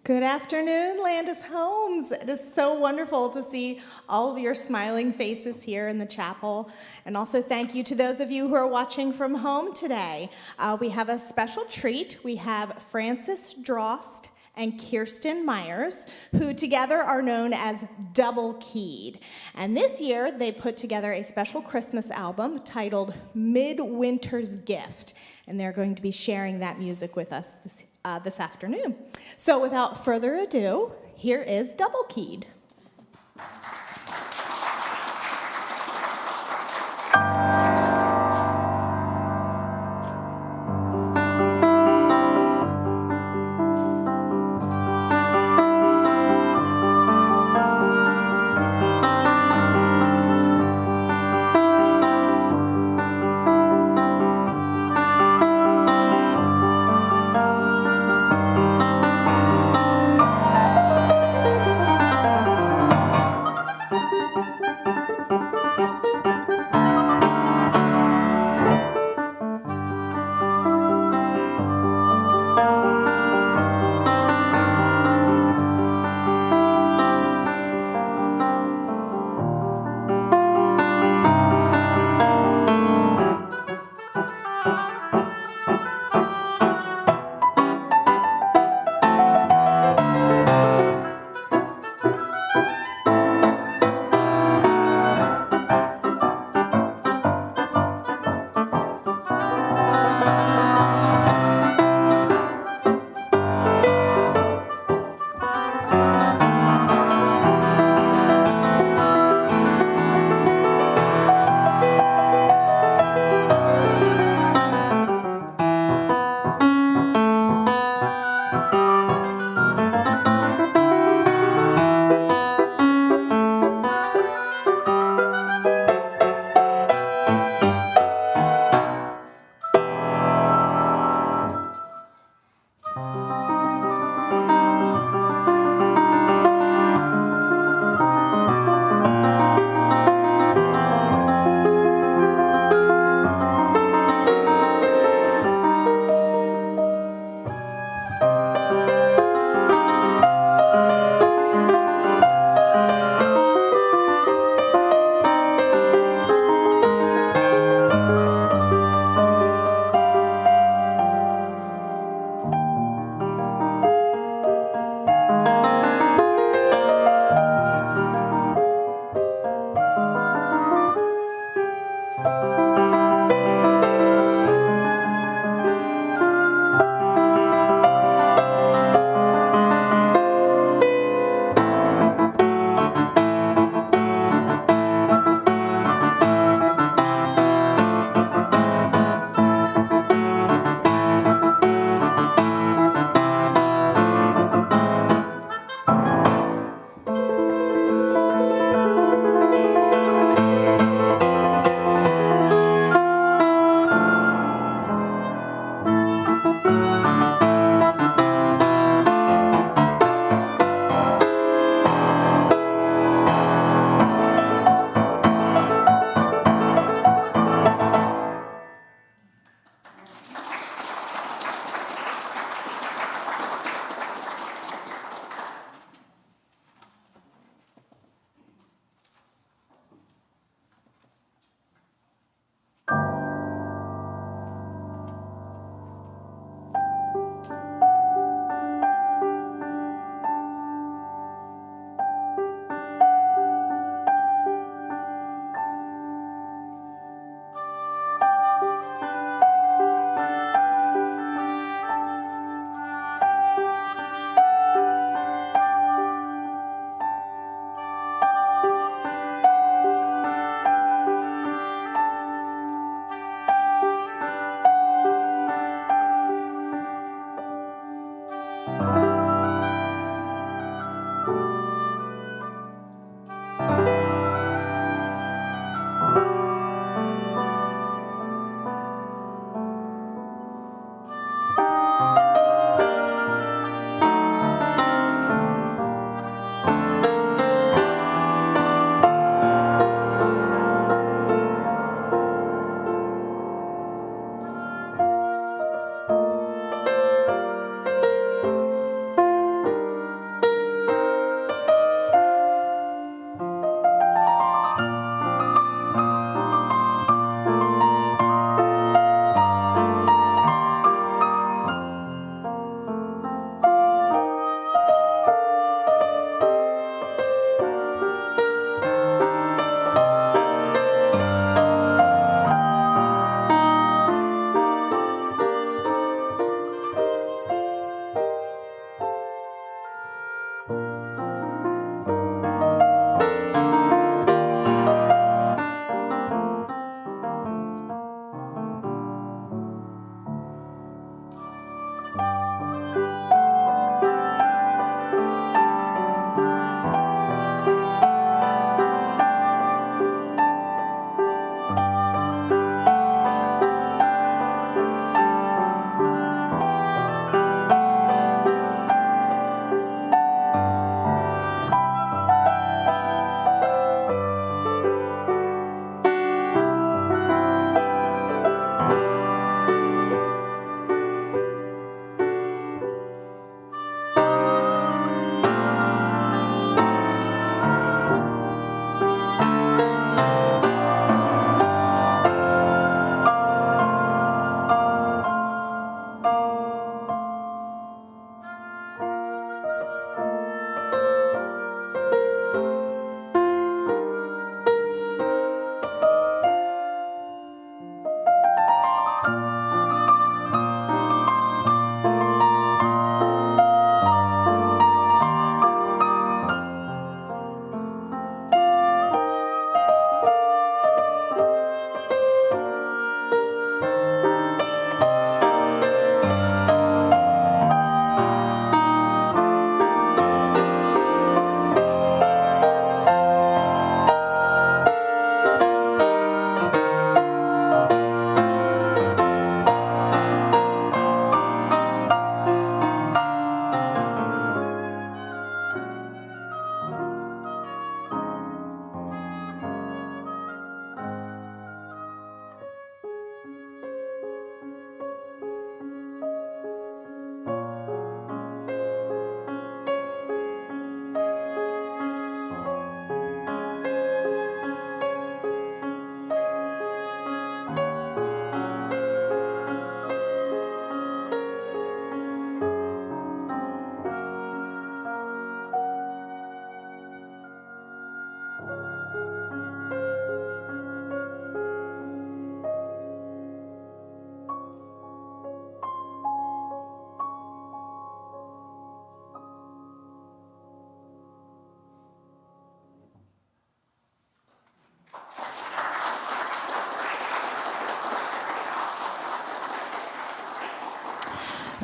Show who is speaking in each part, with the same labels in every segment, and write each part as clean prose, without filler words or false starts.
Speaker 1: Good afternoon, Landis Homes. It is so wonderful to see all of your smiling faces here in the chapel. And also thank you to those of you who are watching from home today. We have a special treat. We have Francis Drost and Kirsten Myers, who together are known as Double Keyed. And this year, they put together a special Christmas album titled Midwinter's Gift. And they're going to be sharing that music with us this afternoon. So without further ado, here is Double Keyed.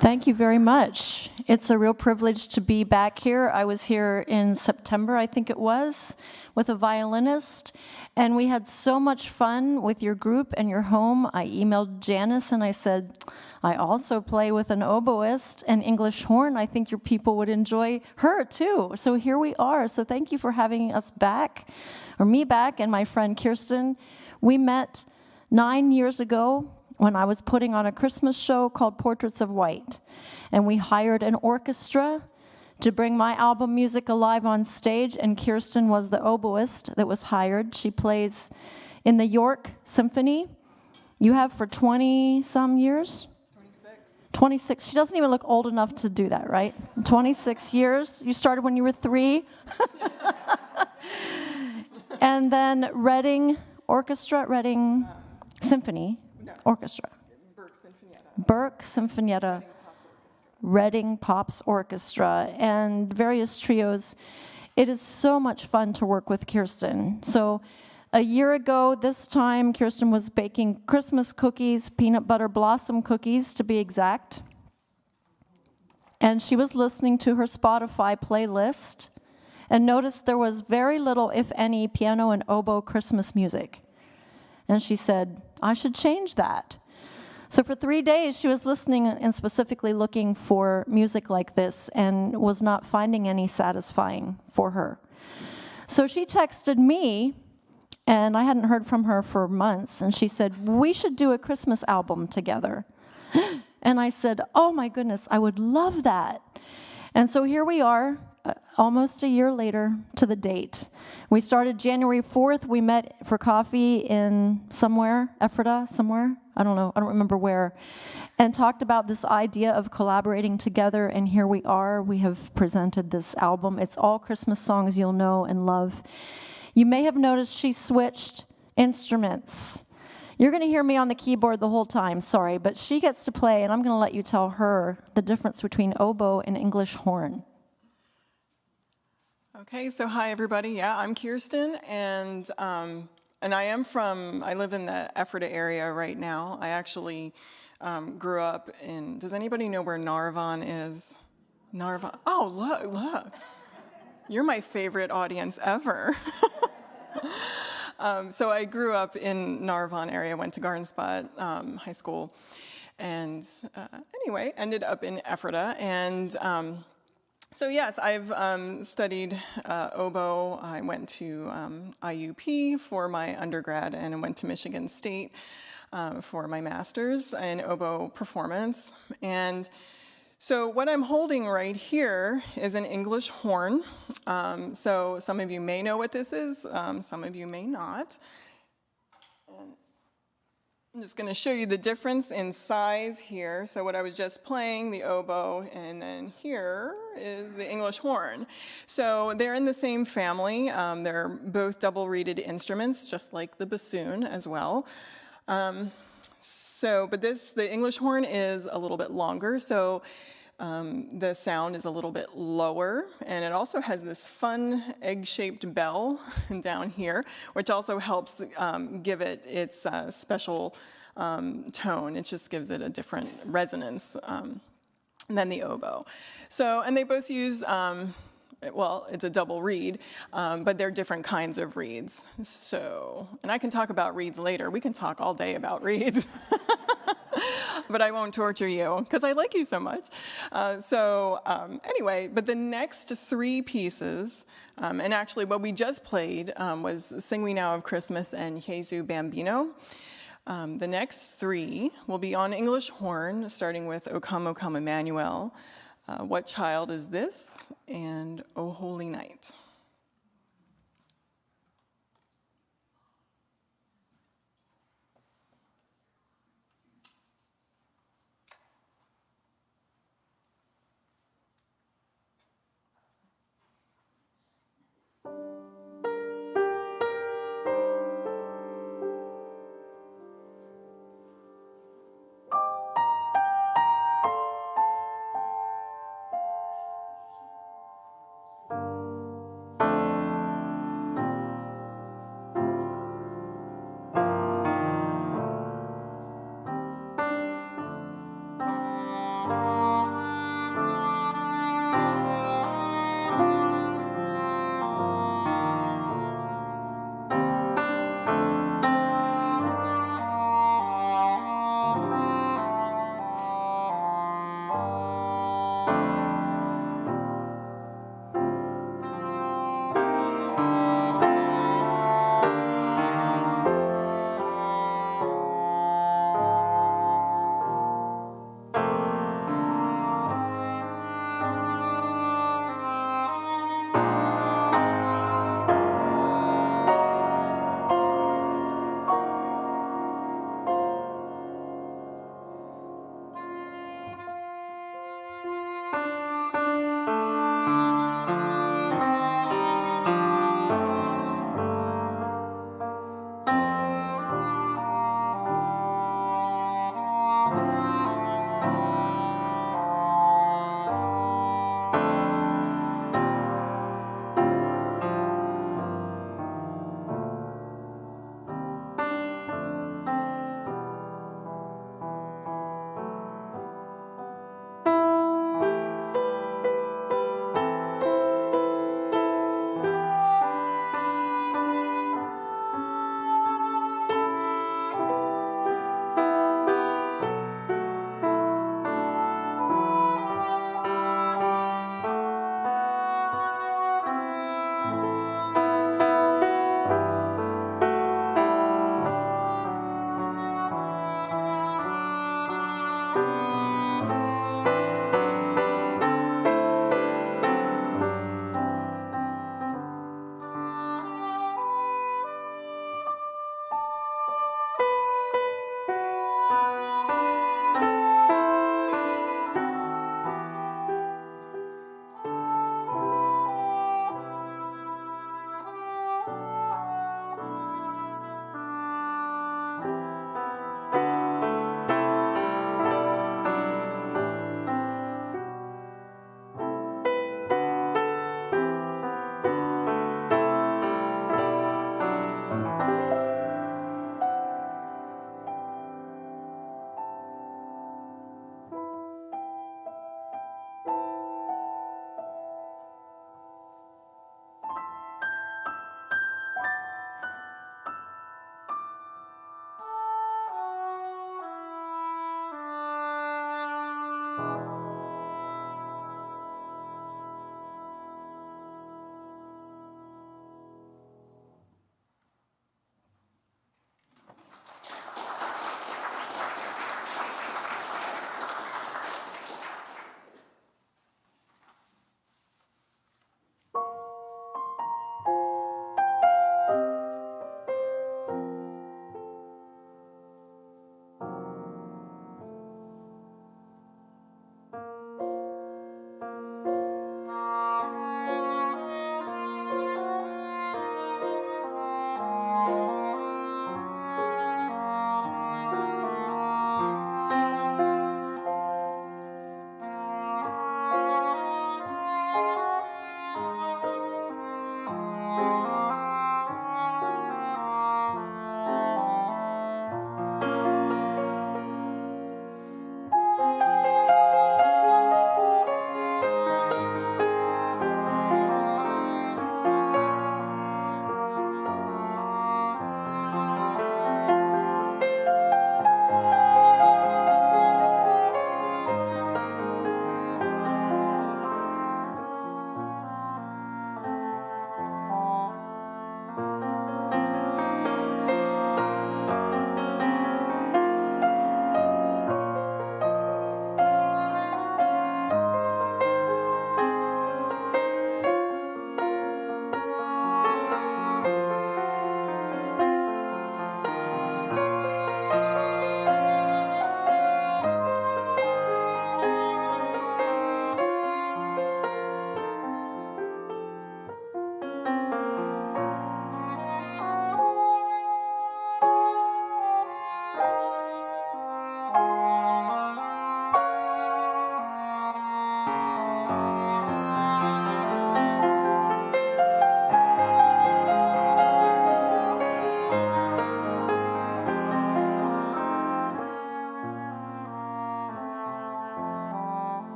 Speaker 2: Thank you very much. It's a real privilege to be back here. I was here in September, I think it was, with a violinist, and we had so much fun with your group and your home. I emailed Janice and I said, I also play with an oboist and English horn. I think your people would enjoy her too. So here we are. So thank you for having us back, or me back, and my friend Kirsten. We met 9 years ago when I was putting on a Christmas show called Portraits of White. And we hired an orchestra to bring my album music alive on stage, and Kirsten was the oboist that was hired. She plays in the York Symphony. You have for 20-some years? 26. She doesn't even look old enough to do that, right? 26 years. You started when you were 3. And then Reading Symphony Orchestra. Berk Sinfonietta. Reading Pops Orchestra, and various trios. It is so much fun to work with Kirsten. So a year ago, this time, Kirsten was baking Christmas cookies, peanut butter blossom cookies to be exact. And she was listening to her Spotify playlist and noticed there was very little, if any, piano and oboe Christmas music. And she said, I should change that. So for 3 days, she was listening and specifically looking for music like this and was not finding any satisfying for her. So she texted me, and I hadn't heard from her for months, and she said, we should do a Christmas album together. And I said, oh my goodness, I would love that. And so here we are, almost a year later to the date. We started January 4th. We met for coffee in somewhere, Ephrata, somewhere. I don't remember where, and talked about this idea of collaborating together, and here we are. We have presented this album. It's all Christmas songs you'll know and love. You may have noticed she switched instruments. You're going to hear me on the keyboard the whole time, sorry, but she gets to play, and I'm going to let you tell her the difference between oboe and English horn.
Speaker 3: Okay, so hi everybody. Yeah, I'm Kirsten, and I live in the Ephrata area right now. I actually grew up in, does anybody know where Narvan is? Narvan, oh, look. You're my favorite audience ever. So I grew up in Narvan area, went to Garden Spot High School, and anyway, ended up in Ephrata, and so yes, I've studied oboe. I went to IUP for my undergrad, and I went to Michigan State for my master's in oboe performance. And so what I'm holding right here is an English horn. So some of you may know what this is, some of you may not. I'm just going to show you the difference in size here. So what I was just playing, the oboe, and then here is the English horn. So they're in the same family. They're both double-reeded instruments, just like the bassoon as well. But the English horn is a little bit longer, so the sound is a little bit lower, and it also has this fun egg-shaped bell down here, which also helps give it its special tone. It just gives it a different resonance than the oboe. So, and they both use, well, it's a double reed, but they're different kinds of reeds. So, and I can talk about reeds later. We can talk all day about reeds. But I won't torture you because I like you so much. Anyway, but the next 3 pieces, and actually what we just played was Sing We Now of Christmas and Jesu Bambino. The next 3 will be on English horn, starting with O Come, Emmanuel, What Child Is This, and O Holy Night.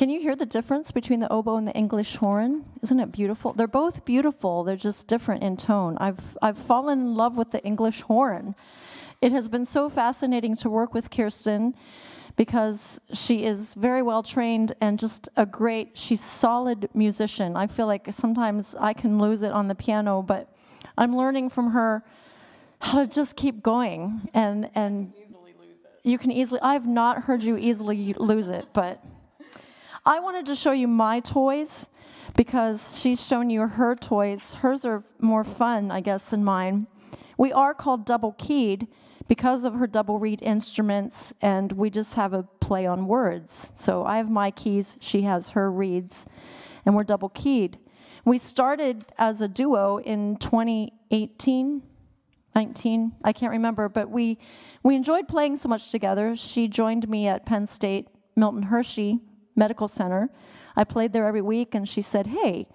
Speaker 2: Can you hear the difference between the oboe and the English horn? Isn't it beautiful? They're both beautiful. They're just different in tone. I've fallen in love with the English horn. It has been so fascinating to work with Kirsten because she is very well trained and just she's solid musician. I feel like sometimes I can lose it on the piano, but I'm learning from her how to just keep going. And
Speaker 3: Easily lose it.
Speaker 2: you can easily, I've not heard you easily lose it, but I wanted to show you my toys because she's shown you her toys. Hers are more fun, I guess, than mine. We are called double-keyed because of her double-reed instruments, and we just have a play on words. So I have my keys, she has her reeds, and we're double-keyed. We started as a duo in 2018, 19, I can't remember, but we enjoyed playing so much together. She joined me at Penn State Milton Hershey Medical Center. I played there every week, and she said, hey,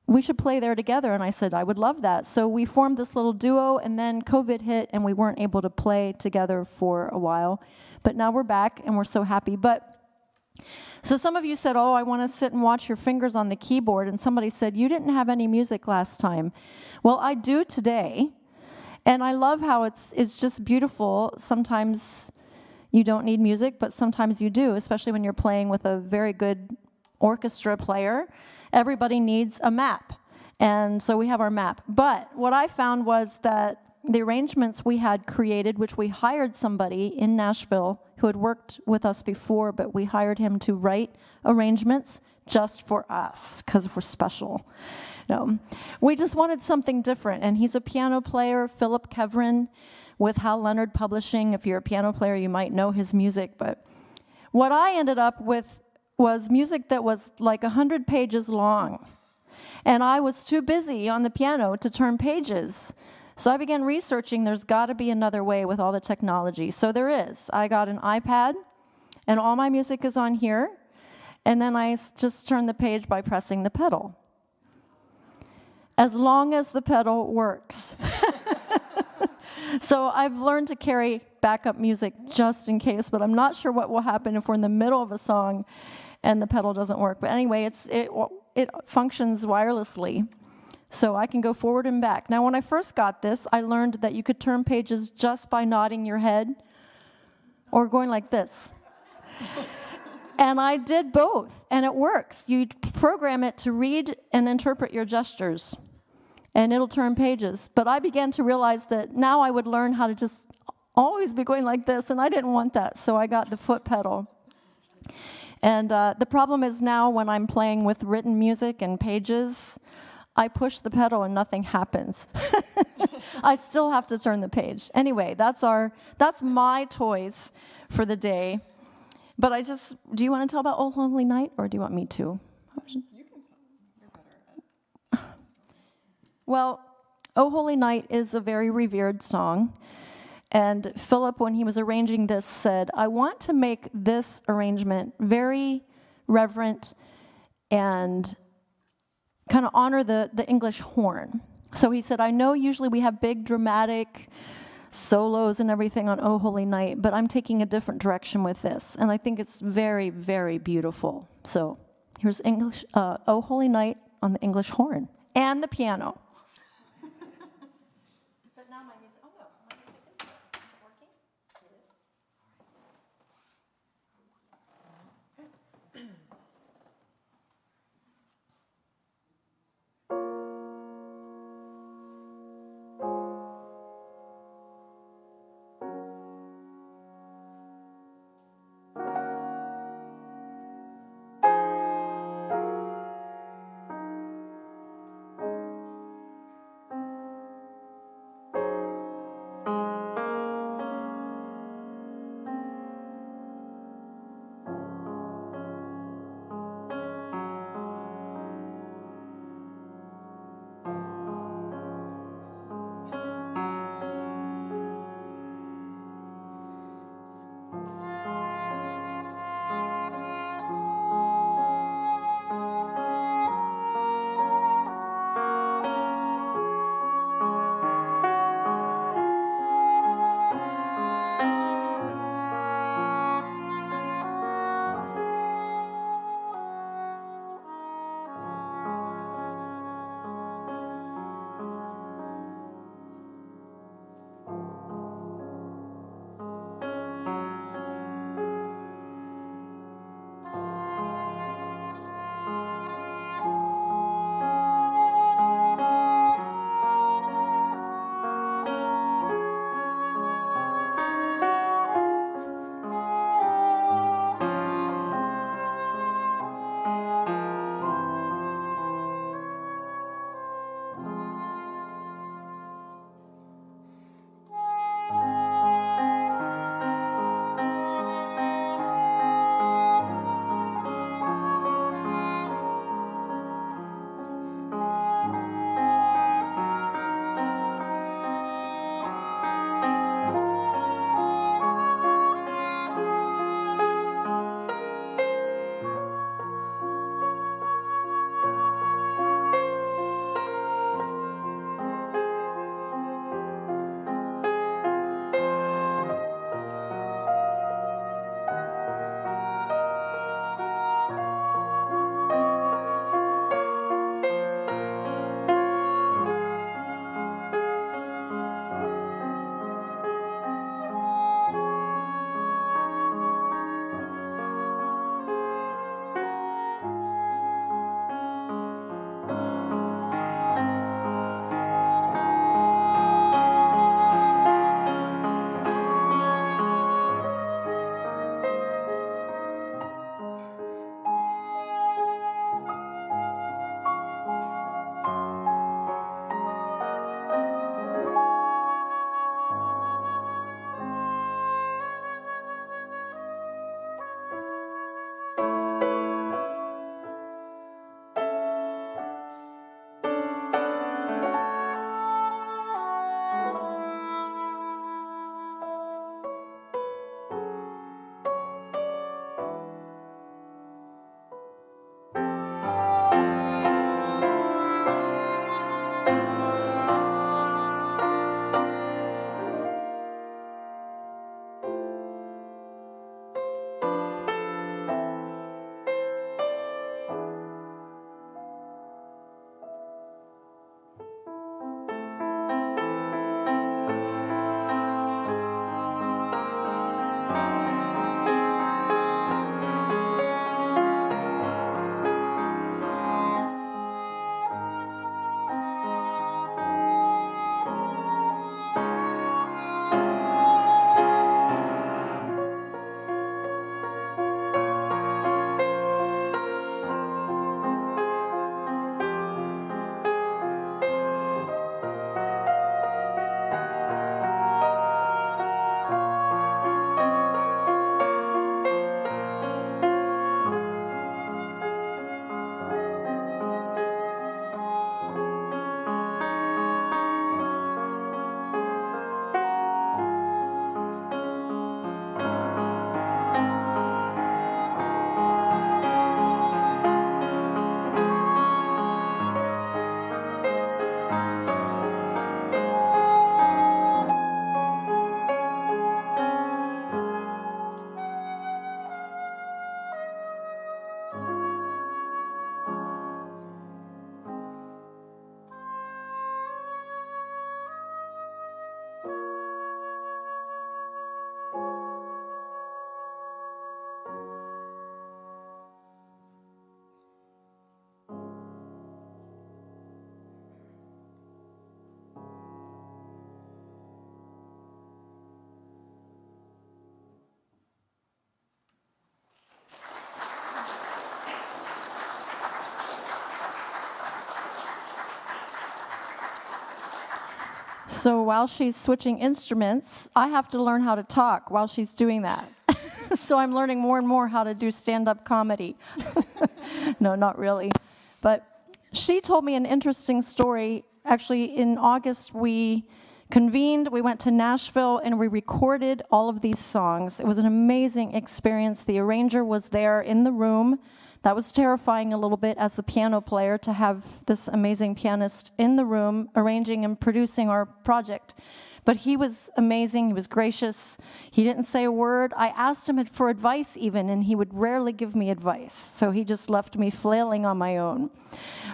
Speaker 2: we should play there together. And I said, I would love that. So we formed this little duo, and then COVID hit, and we weren't able to play together for a while. But now we're back, and we're so happy. So some of you said, oh, I want to sit and watch your fingers on the keyboard. And somebody said, you didn't have any music last time. Well, I do today. And I love how it's just beautiful. Sometimes you don't need music, but sometimes you do, especially when you're playing with a very good orchestra player. Everybody needs a map, and so we have our map. But what I found was that the arrangements we had created, which we hired somebody in Nashville who had worked with us before, but we hired him to write arrangements just for us, because we're special. No, we just wanted something different, and he's a piano player, Philip Kevrin, with Hal Leonard Publishing. If you're a piano player, you might know his music. But what I ended up with was music that was like 100 pages long. And I was too busy on the piano to turn pages. So I began researching there's got to be another way with all the technology. So there is. I got an iPad, and all my music is on here. And then I just turn the page by pressing the pedal. As long as the pedal works. So I've learned to carry backup music just in case, but I'm not sure what will happen if we're in the middle of a song and the pedal doesn't work. But anyway, it functions wirelessly, so I can go forward and back. Now, when I first got this, I learned that you could turn pages just by nodding your head or going like this. And I did both, and it works. You program it to read and interpret your gestures, and it'll turn pages. But I began to realize that now I would learn how to just always be going like this, and I didn't want that, so I got the foot pedal. And the problem is now when I'm playing with written music and pages, I push the pedal and nothing happens. I still have to turn the page. Anyway, that's my toys for the day. But do you want to tell about Oh Holy Night, or do you want me to?
Speaker 3: You can tell. You're better at
Speaker 2: Well, Oh Holy Night is a very revered song. And Philip, when he was arranging this, said, I want to make this arrangement very reverent and kind of honor the English horn. So he said, I know usually we have big dramatic solos and everything on Oh Holy Night, but I'm taking a different direction with this. And I think it's very, very beautiful. So here's Oh Holy Night on the English horn and the piano. But now my music, oh no, my music is there. Is it working? It is. So while she's switching instruments, I have to learn how to talk while she's doing that. So I'm learning more and more how to do stand-up comedy. No, not really. But she told me an interesting story. Actually, in August, we convened, we went to Nashville, and we recorded all of these songs. It was an amazing experience. The arranger was there in the room. That was terrifying a little bit as the piano player, to have this amazing pianist in the room arranging and producing our project. But he was amazing, he was gracious, he didn't say a word. I asked him for advice even, and he would rarely give me advice. So he just left me flailing on my own.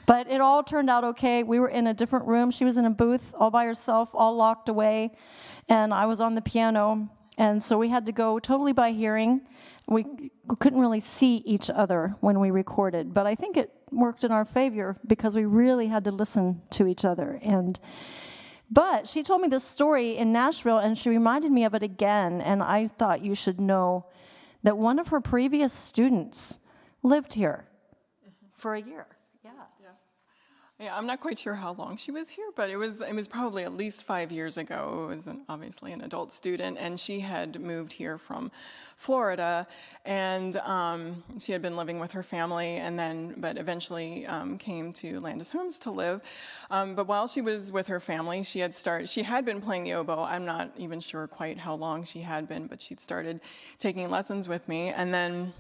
Speaker 2: But it all turned out okay. We were in a different room. She was in a booth all by herself, all locked away, and I was on the piano. And so we had to go totally by hearing. We couldn't really see each other when we recorded, but I think it worked in our favor because we really had to listen to each other. But she told me this story in Nashville, and she reminded me of it again, and I thought you should know that one of her previous students lived here for a year. Yeah.
Speaker 3: Yes. Yeah, I'm not quite sure how long she was here, but it was probably at least 5 years ago. It was obviously an adult student, and she had moved here from Florida, and she had been living with her family, but eventually came to Landis Homes to live. But while she was with her family, she had been playing the oboe. I'm not even sure quite how long she had been, but she'd started taking lessons with me, and then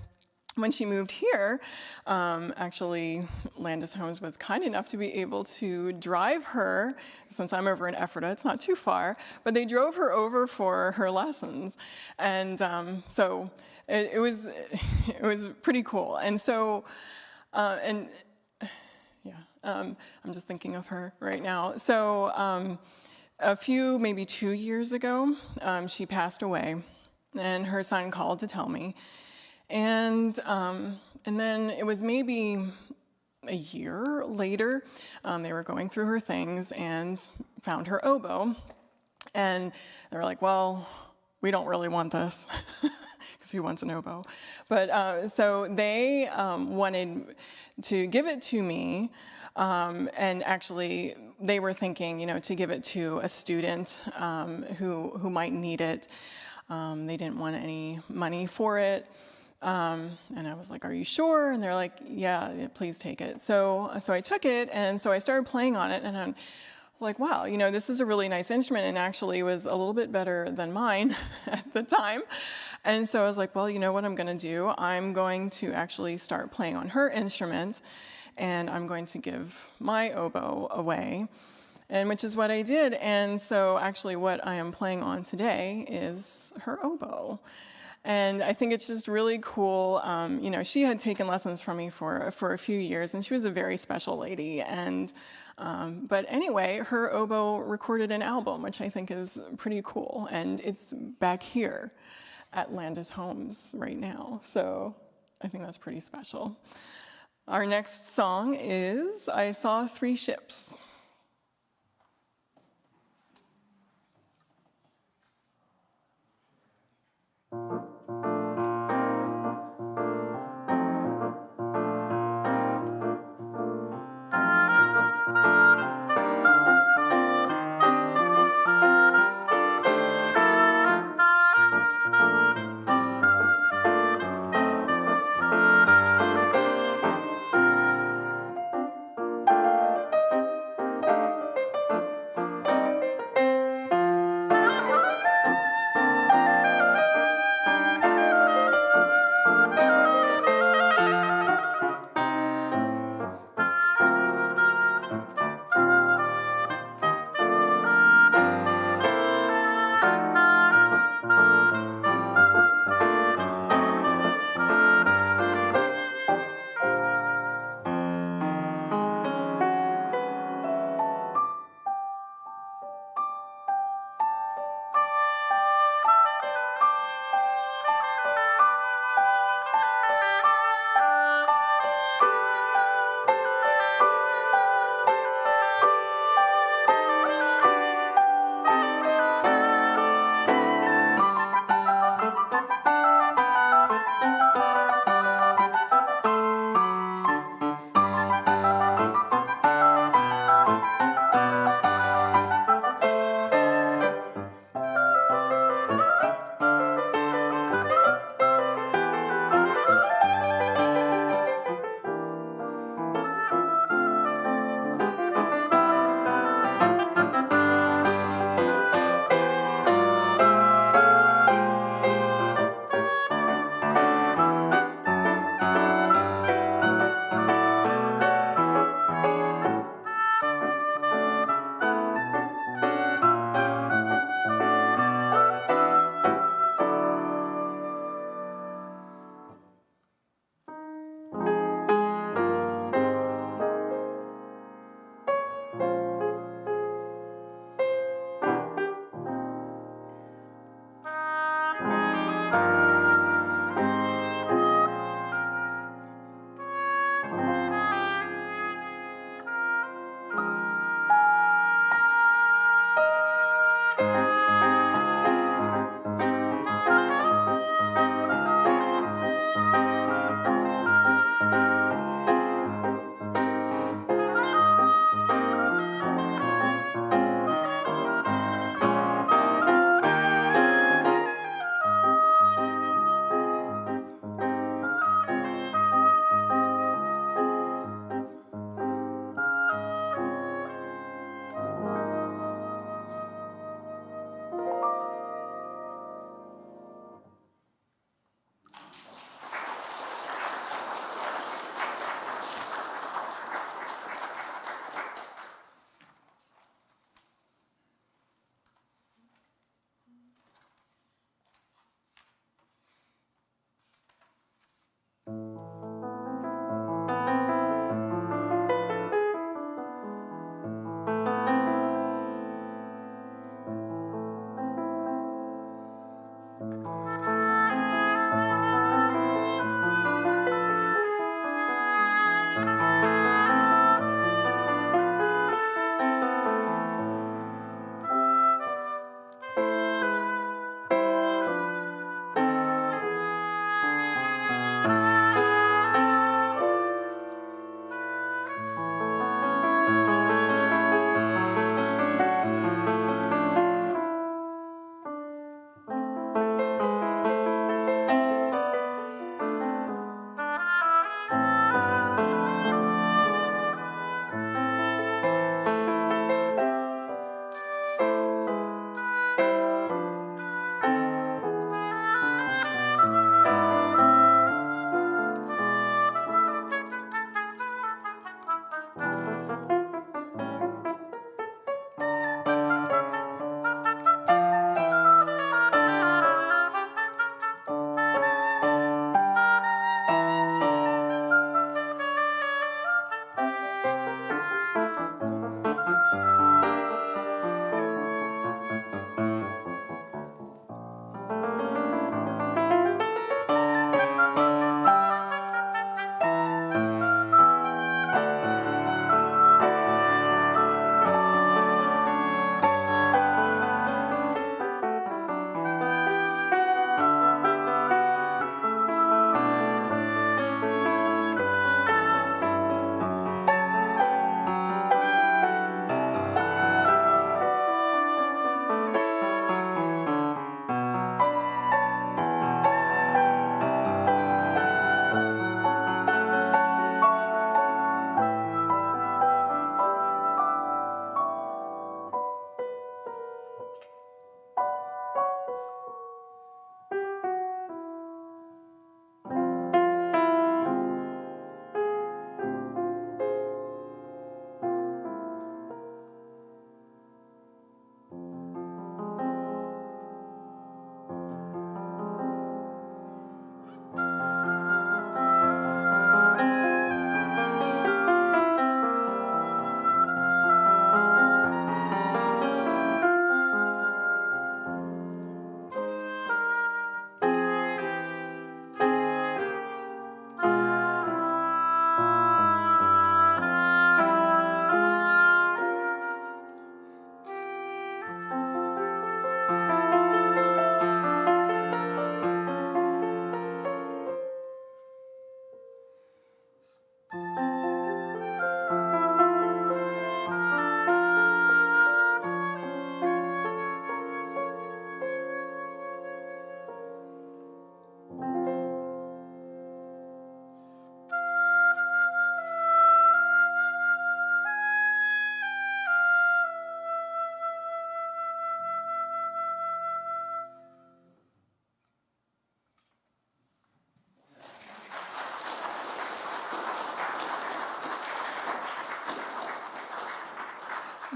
Speaker 3: when she moved here, actually, Landis Homes was kind enough to be able to drive her, since I'm over in Ephrata, it's not too far, but they drove her over for her lessons. And so it was pretty cool. And so, I'm just thinking of her right now. So maybe 2 years ago, she passed away, and her son called to tell me. And then it was maybe a year later, they were going through her things and found her oboe. And they were like, well, we don't really want this, because who wants an oboe? But so they wanted to give it to me. And actually, they were thinking, to give it to a student who might need it. They didn't want any money for it. And I was like, are you sure? And they're like, yeah, please take it. So I took it, and so I started playing on it, and I'm like, wow, this is a really nice instrument, and actually was a little bit better than mine at the time. And so I was like, well, you know what I'm going to do? I'm going to actually start playing on her instrument, and I'm going to give my oboe away, and which is what I did. And so actually what I am playing on today is her oboe. And I think it's just really cool. She had taken lessons from me for a few years, and she was a very special lady. And but anyway, her oboe recorded an album, which I think is pretty cool. And it's back here at Landis Homes right now. So I think that's pretty special. Our next song is I Saw Three Ships.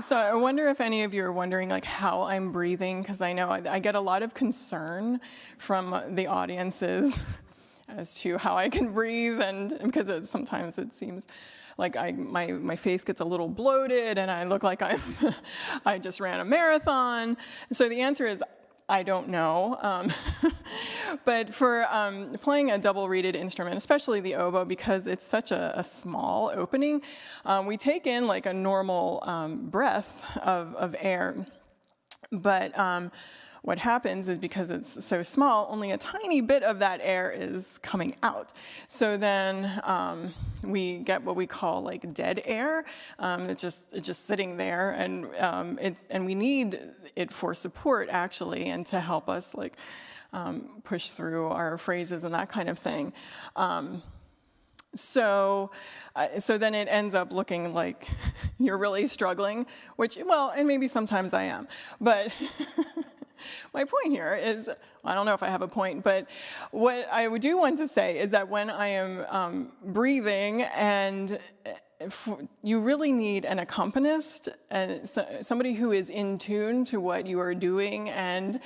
Speaker 3: So I wonder if any of you are wondering like how I'm breathing, because I know I get a lot of concern from the audiences as to how I can breathe, and because sometimes it seems like my face gets a little bloated and I look like I just ran a marathon. So the answer is I don't know. But for playing a double-reeded instrument, especially the oboe, because it's such a small opening, we take in like a normal breath of air. But what happens is because it's so small, only a tiny bit of that air is coming out. So then we get what we call like dead air. It's just sitting there, and we need it for support actually, and to help us like push through our phrases and that kind of thing. So then it ends up looking like you're really struggling, which, well, and maybe sometimes I am, but my point here is, I don't know if I have a point, but what I do want to say is that when I am breathing, and you really need an accompanist, and somebody who is in tune to what you are doing, and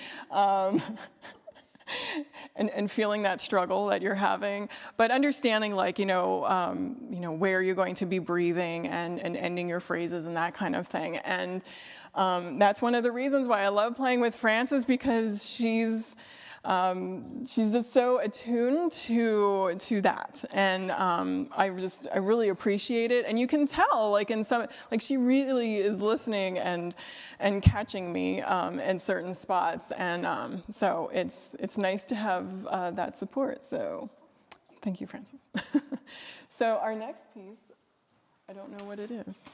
Speaker 3: and feeling that struggle that you're having, but understanding, like, where you're going to be breathing and ending your phrases and that kind of thing. And that's one of the reasons why I love playing with Frances, because she's just so attuned to that, and I really appreciate it. And you can tell, like, she really is listening and catching me in certain spots, and so it's nice to have that support. So thank you, Frances. So our next piece, I don't know what it is.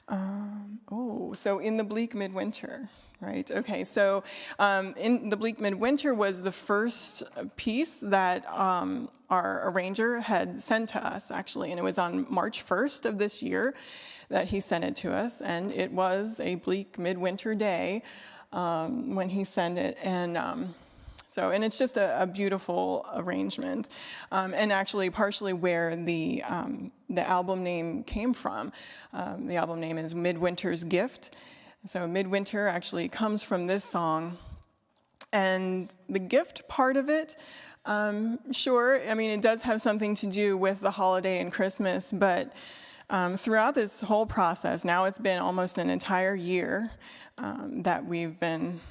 Speaker 3: So In the Bleak Midwinter. Right, okay, so In the Bleak Midwinter was the first piece that our arranger had sent to us, actually, and it was on March 1st of this year that he sent it to us, and it was a bleak midwinter day when he sent it, and it's just a beautiful arrangement, and actually partially where the album name came from. The album name is Midwinter's Gift. So Midwinter actually comes from this song, and the gift part of it, sure, I mean, it does have something to do with the holiday and Christmas, but throughout this whole process, now it's been almost an entire year that we've been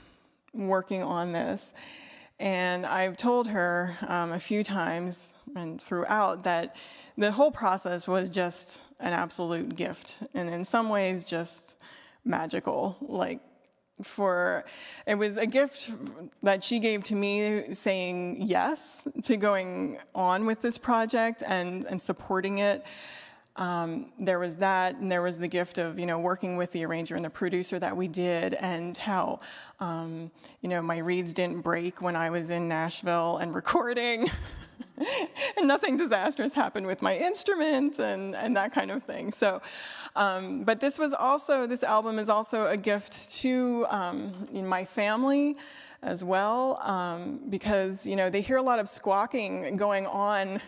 Speaker 3: working on this, and I've told her a few times and throughout that the whole process was just an absolute gift, and in some ways just magical. It was a gift that she gave to me, saying yes to going on with this project and supporting it. There was that, and there was the gift of, working with the arranger and the producer that we did, and how, my reeds didn't break when I was in Nashville and recording. And nothing disastrous happened with my instrument and that kind of thing. So, but this album is also a gift to my family as well, because, they hear a lot of squawking going on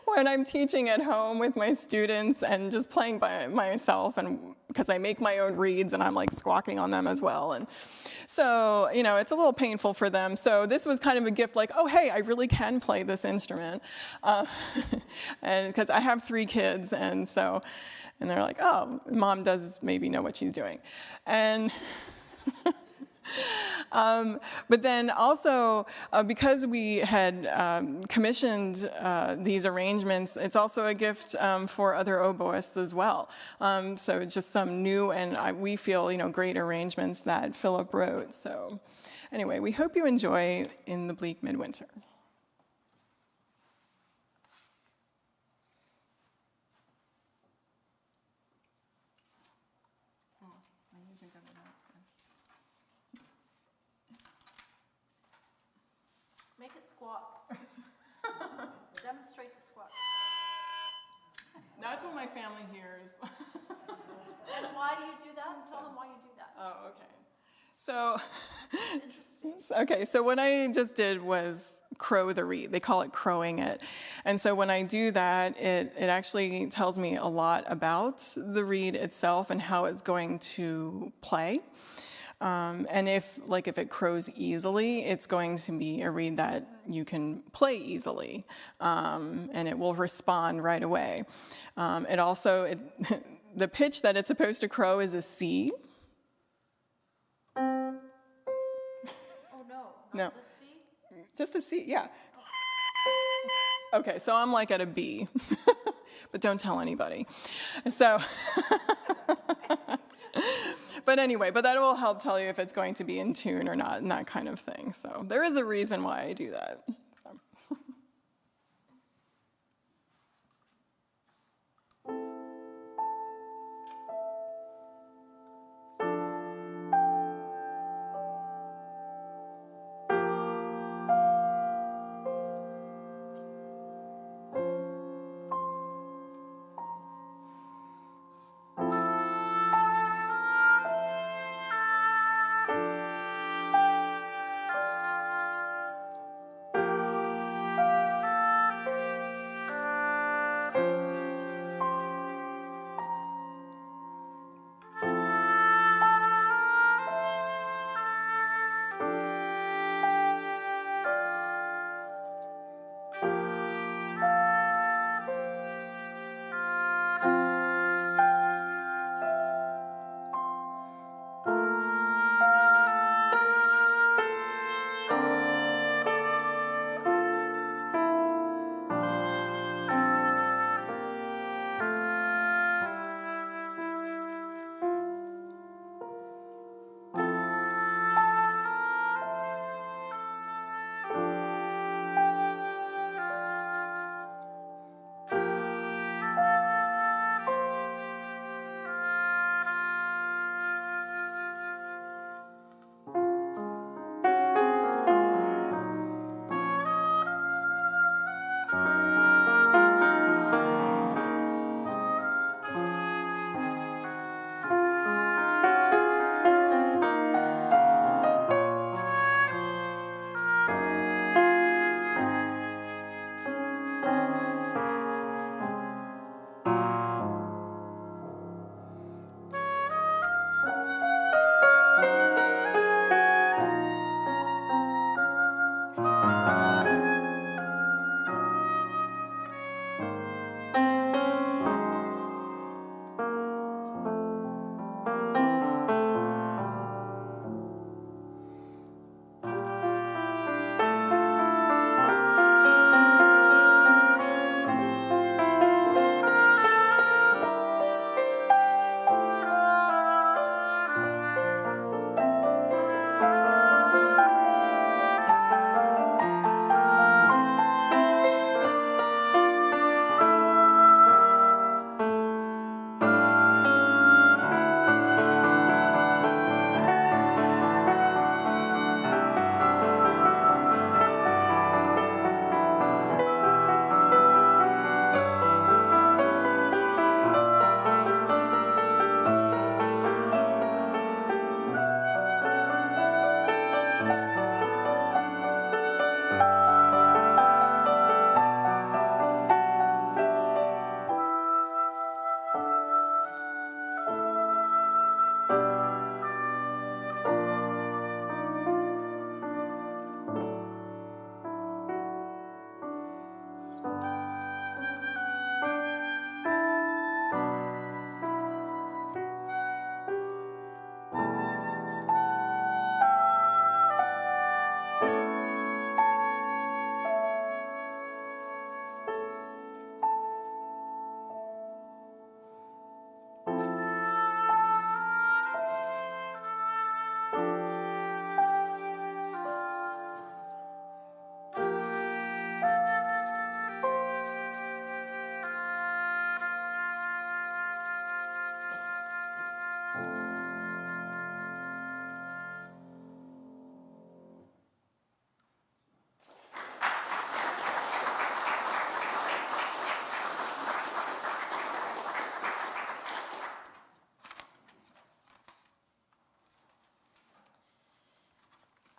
Speaker 3: when I'm teaching at home with my students and just playing by myself, and because I make my own reeds and I'm like squawking on them as well. And so, it's a little painful for them. So this was kind of a gift, like, oh, hey, I really can play this instrument. And because I have 3 kids, and they're like, oh, Mom does maybe know what she's doing. And but then also, because we had commissioned these arrangements, it's also a gift for other oboists as well. So just some new and we feel, great arrangements that Philip wrote. So anyway, we hope you enjoy In the Bleak Midwinter.
Speaker 2: Make it squawk. Demonstrate the squawk.
Speaker 3: That's what my family hears.
Speaker 2: And why do you do that? Tell them why you do that.
Speaker 3: Oh, okay. So,
Speaker 2: Interesting.
Speaker 3: okay, so what I just did was crow the reed. They call it crowing it. And so when I do that, it actually tells me a lot about the reed itself and how it's going to play. And if it crows easily, it's going to be a reed that you can play easily, and it will respond right away. The pitch that it's supposed to crow is a C.
Speaker 2: Oh no,
Speaker 3: No.
Speaker 2: the C?
Speaker 3: Just a C, yeah. Okay, so I'm like at a B, but don't tell anybody. So, But anyway, but that will help tell you if it's going to be in tune or not and that kind of thing. So there is a reason why I do that. So.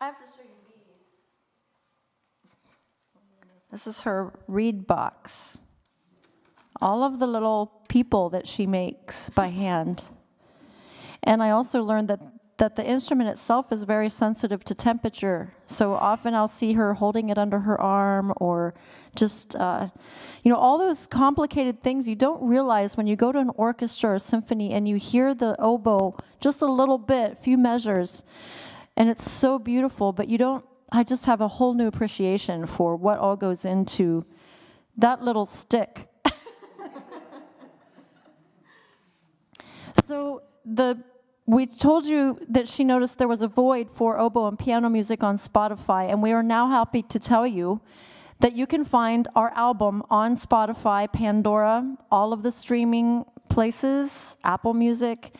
Speaker 2: I have to show you these. This is her reed box. All of the little people that she makes by hand. And I also learned that the instrument itself is very sensitive to temperature. So often I'll see her holding it under her arm or just, all those complicated things you don't realize when you go to an orchestra or symphony and you hear the oboe just a little bit, few measures, and it's so beautiful, but I just have a whole new appreciation for what all goes into that little stick. So the we told you that she noticed there was a void for oboe and piano music on Spotify, and we are now happy to tell you that you can find our album on Spotify, Pandora, all of the streaming places, Apple Music.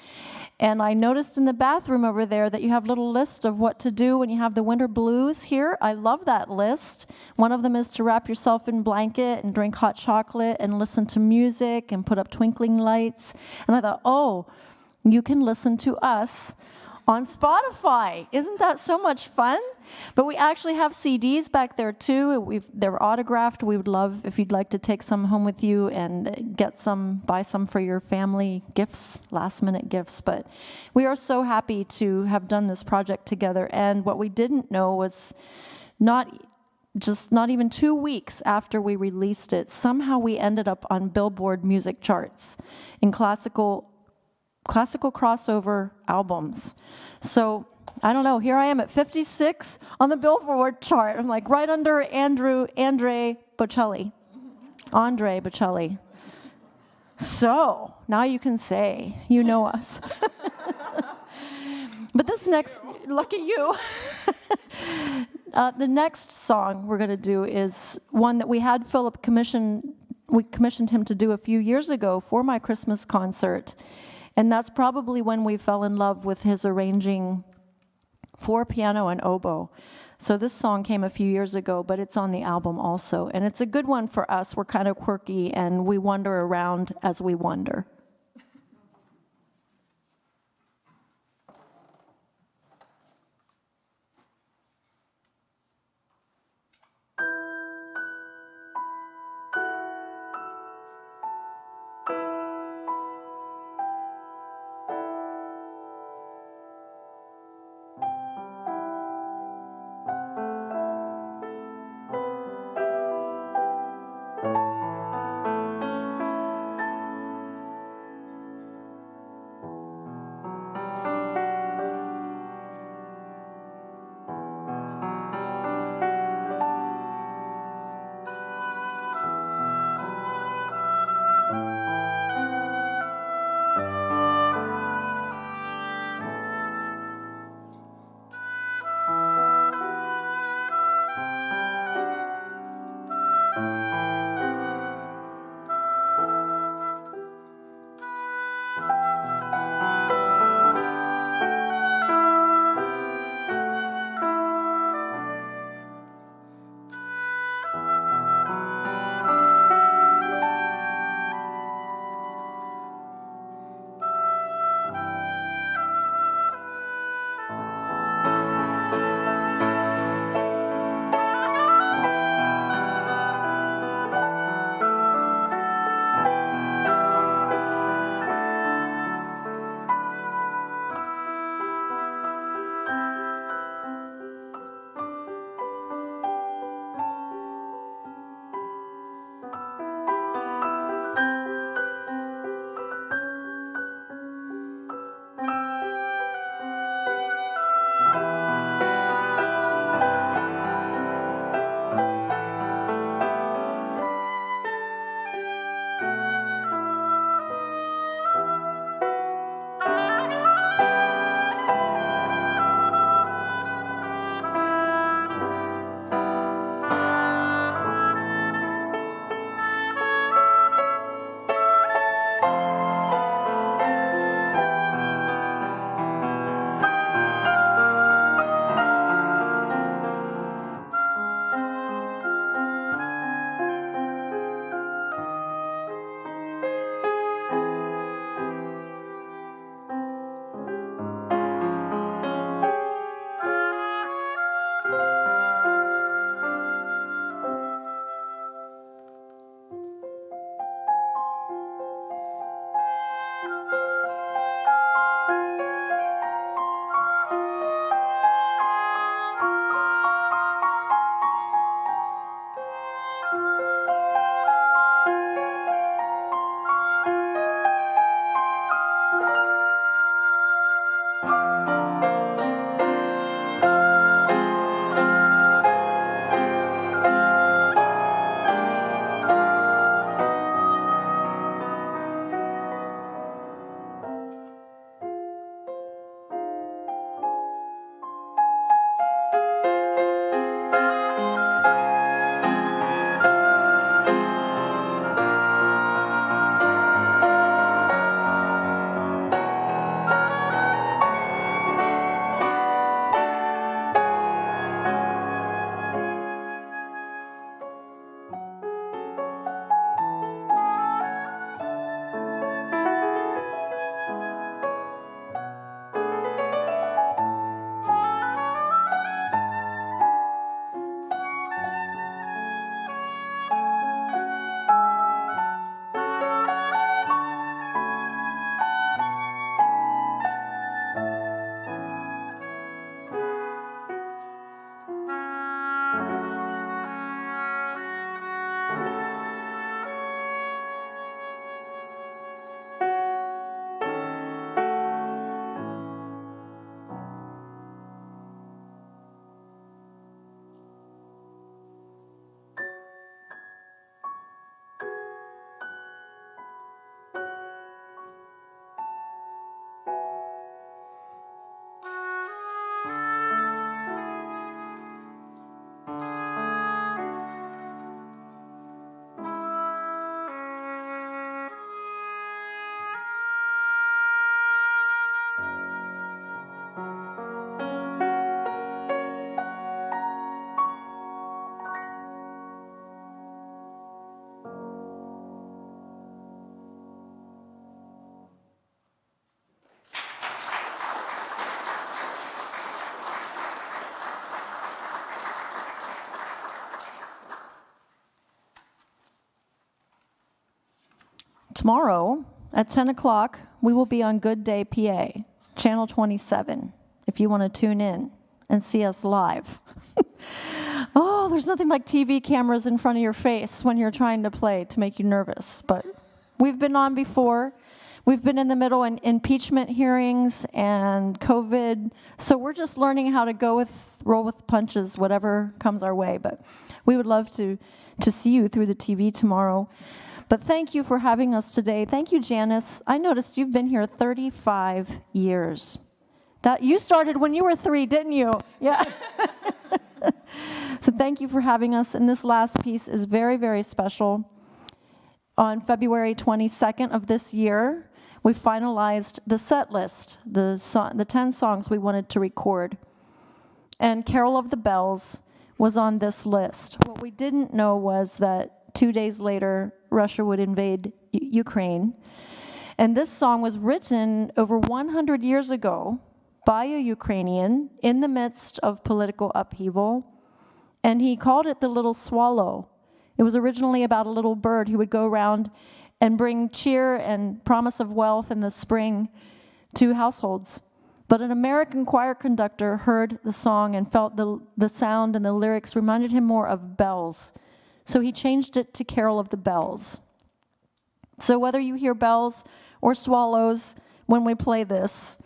Speaker 2: And I noticed in the bathroom over there that you have a little list of what to do when you have the winter blues here. I love that list. One of them is to wrap yourself in a blanket and drink hot chocolate and listen to music and put up twinkling lights. And I thought, oh, you can listen to us on Spotify. Isn't that so much fun? But we actually have CDs back there too. They're autographed. We would love if you'd like to take some home with you and buy some for your family gifts, last-minute gifts. But we are so happy to have done this project together. And what we didn't know was not even 2 weeks after we released it, somehow we ended up on Billboard music charts in classical crossover albums. So I don't know, here I am at 56 on the Billboard chart. I'm like right under Andre Bocelli. So now you can say, you know us. But this next, look at you. The next song we're going to do is one that we had Philip commissioned him to do a few years ago for my Christmas concert. And that's probably when we fell in love with his arranging for piano and oboe. So this song came a few years ago, but it's on the album also. And it's a good one for us. We're kind of quirky, and we wander around as we wonder. Tomorrow at 10 o'clock, we will be on Good Day PA, Channel 27, if you want to tune in and see us live. Oh, there's nothing like TV cameras in front of your face when you're trying to play to make you nervous. But we've been on before. We've been in the middle in impeachment hearings and COVID. So we're just learning how to roll with punches, whatever comes our way. But we would love to see you through the TV tomorrow. But thank you for having us today. Thank you, Janice. I noticed you've been here 35 years. That you started when you were 3, didn't you? Yeah. So thank you for having us. And this last piece is very, very special. On February 22nd of this year, we finalized the set list, the 10 songs we wanted to record. And Carol of the Bells was on this list. What we didn't know was that 2 days later, Russia would invade Ukraine. And this song was written over 100 years ago by a Ukrainian in the midst of political upheaval. And he called it The Little Swallow. It was originally about a little bird who would go around and bring cheer and promise of wealth in the spring to households. But an American choir conductor heard the song and felt the sound and the lyrics reminded him more of bells. So he changed it to Carol of the Bells. So whether you hear bells or swallows when we play this,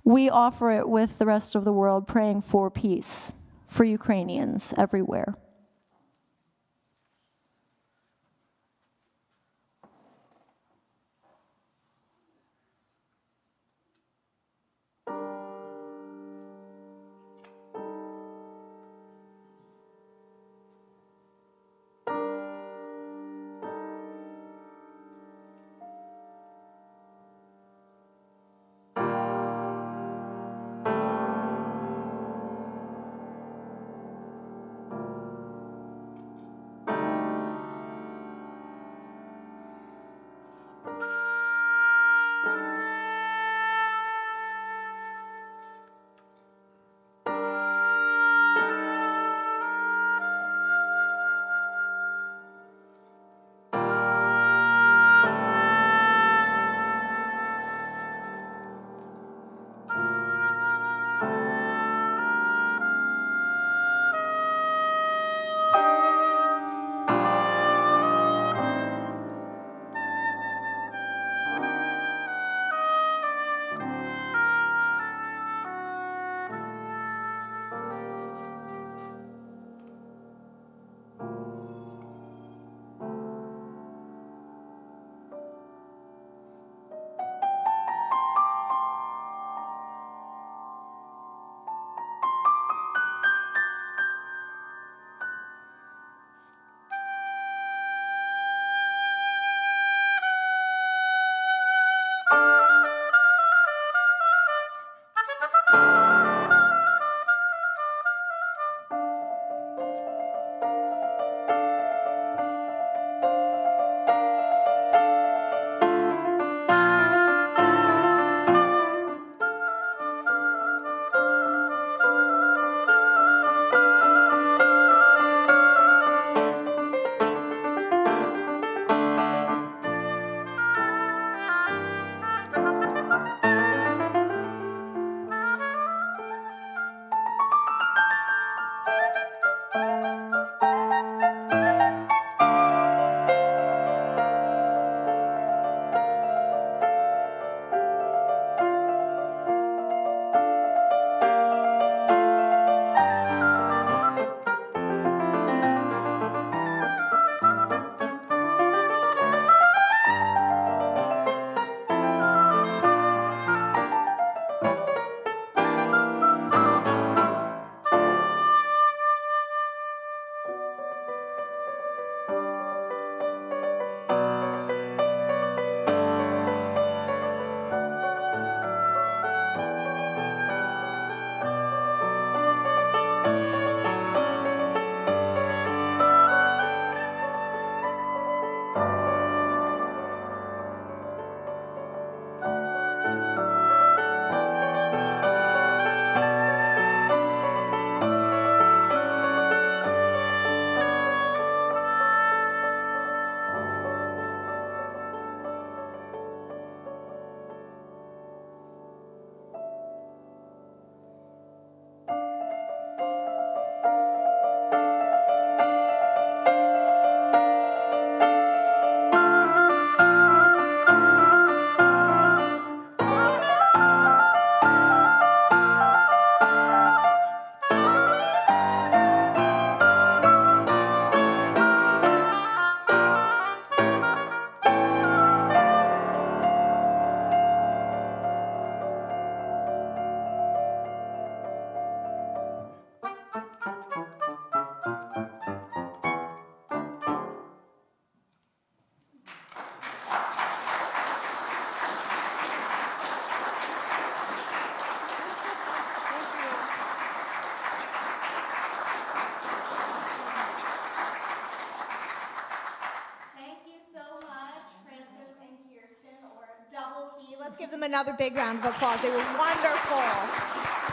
Speaker 2: we offer it with the rest of the world, praying for peace for Ukrainians everywhere.
Speaker 1: give them another big round of applause. They were wonderful.